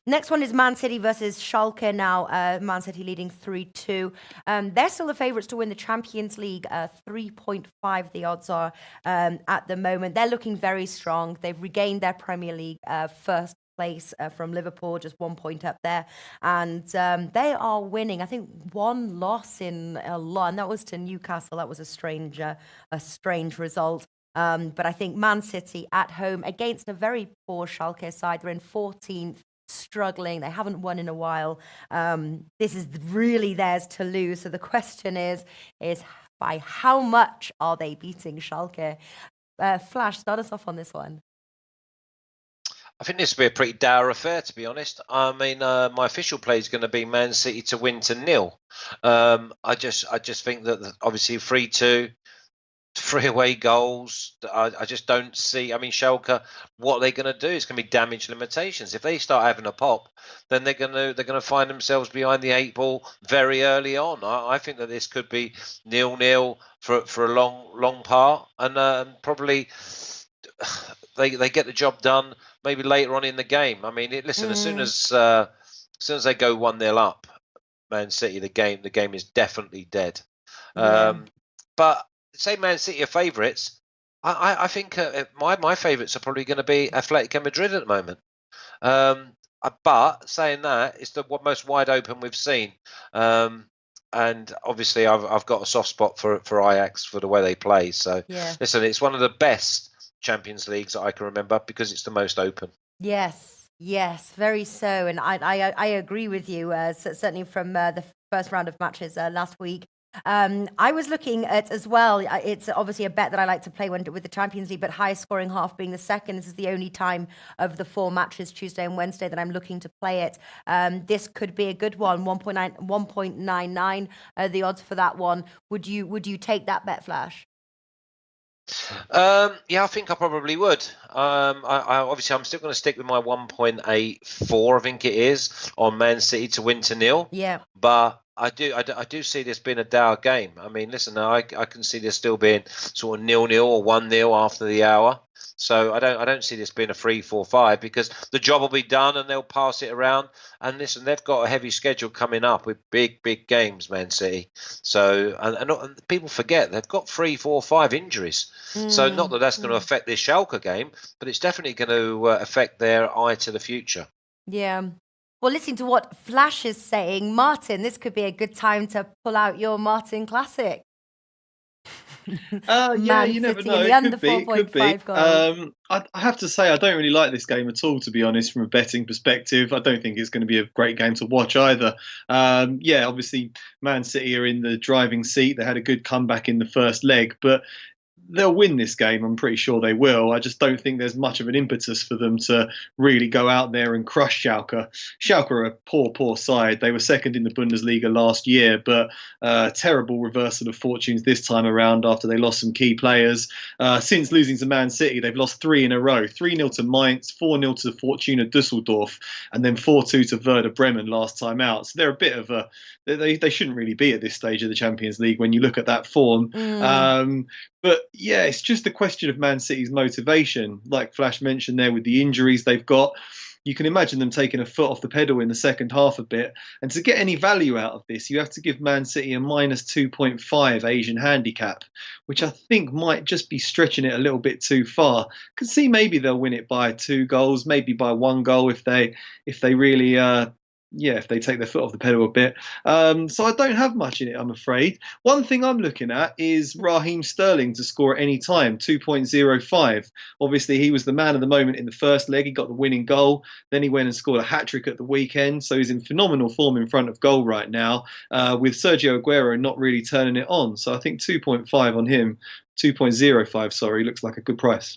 Next one is Man City versus Schalke now. Man City leading 3-2. They're still the favourites to win the Champions League. 3.5 the odds are at the moment. They're looking very strong. They've regained their Premier League first place from Liverpool, just 1 point up there. And they are winning. I think one loss in a lot, and that was to Newcastle. That was a strange result. But I think Man City at home against a very poor Schalke side. They're in 14th. Struggling. They haven't won in a while. This is really theirs to lose. So the question is by how much are they beating Schalke? Flash, start us off on this one. I think this will be a pretty dour affair, to be honest. I mean, my official play is going to be Man City to win to 0. I just think that obviously 3-2. 3 away goals. I just don't see. I mean, Schalke, what they're going to do is going to be damage limitations. If they start having a pop, then they're going to find themselves behind the 8 ball very early on. I think that this could be 0-0 for a long part, and probably they get the job done maybe later on in the game. I mean, listen, as soon as they go 1-0 up, Man City, the game is definitely dead. But say Man City are favourites, I think my favourites are probably going to be Atletico Madrid at the moment. But saying that, it's the most wide open we've seen. And obviously, I've got a soft spot for Ajax for the way they play. So listen, it's one of the best Champions Leagues that I can remember because it's the most open. Yes, very so. And I agree with you, certainly from the first round of matches last week. I was looking at as well, it's obviously a bet that I like to play with the Champions League, but highest scoring half being the second. This is the only time of the 4 matches, Tuesday and Wednesday, that I'm looking to play it. This could be a good one, 1.99 the odds for that one. Would you take that bet, Flash? Yeah, I think I probably would. Obviously, I'm still going to stick with my 1.84, I think it is, on Man City to win to 0. Yeah. But I do see this being a dour game. I mean, listen, I can see this still being sort of 0-0 or 1-0 after the hour. So I don't see this being a 3-4-5 because the job will be done and they'll pass it around. And listen, they've got a heavy schedule coming up with big games, Man City. So and people forget they've got 3, 4, 5 injuries. So not that that's going to affect this Schalke game, but it's definitely going to affect their eye to the future. Yeah. Well, listening to what Flash is saying, Martin, this could be a good time to pull out your Martin Classic. Yeah, you never know. It could be. I have to say, I don't really like this game at all, to be honest, from a betting perspective. I don't think it's going to be a great game to watch either. Yeah, obviously, Man City are in the driving seat. They had a good comeback in the first leg, but they'll win this game. I'm pretty sure they will. I just don't think there's much of an impetus for them to really go out there and crush Schalke. Schalke are a poor side. They were second in the Bundesliga last year, but terrible reversal of fortunes this time around after they lost some key players. Since losing to Man City, they've lost 3 in a row. 3-0 to Mainz, 4-0 to Fortuna Düsseldorf, and then 4-2 to Werder Bremen last time out. So they're a bit of a... They shouldn't really be at this stage of the Champions League when you look at that form. But yeah, it's just a question of Man City's motivation. Like Flash mentioned there, with the injuries they've got, you can imagine them taking a foot off the pedal in the second half a bit. And to get any value out of this, you have to give Man City a minus 2.5 Asian handicap, which I think might just be stretching it a little bit too far. Could see maybe they'll win it by 2 goals, maybe by 1 goal if they really if they take their foot off the pedal a bit. So I don't have much in it, I'm afraid. One thing I'm looking at is Raheem Sterling to score at any time, 2.05. Obviously, he was the man of the moment in the first leg. He got the winning goal. Then he went and scored a hat-trick at the weekend. So he's in phenomenal form in front of goal right now, with Sergio Aguero not really turning it on. So I think 2.5 on him, 2.05, sorry, looks like a good price.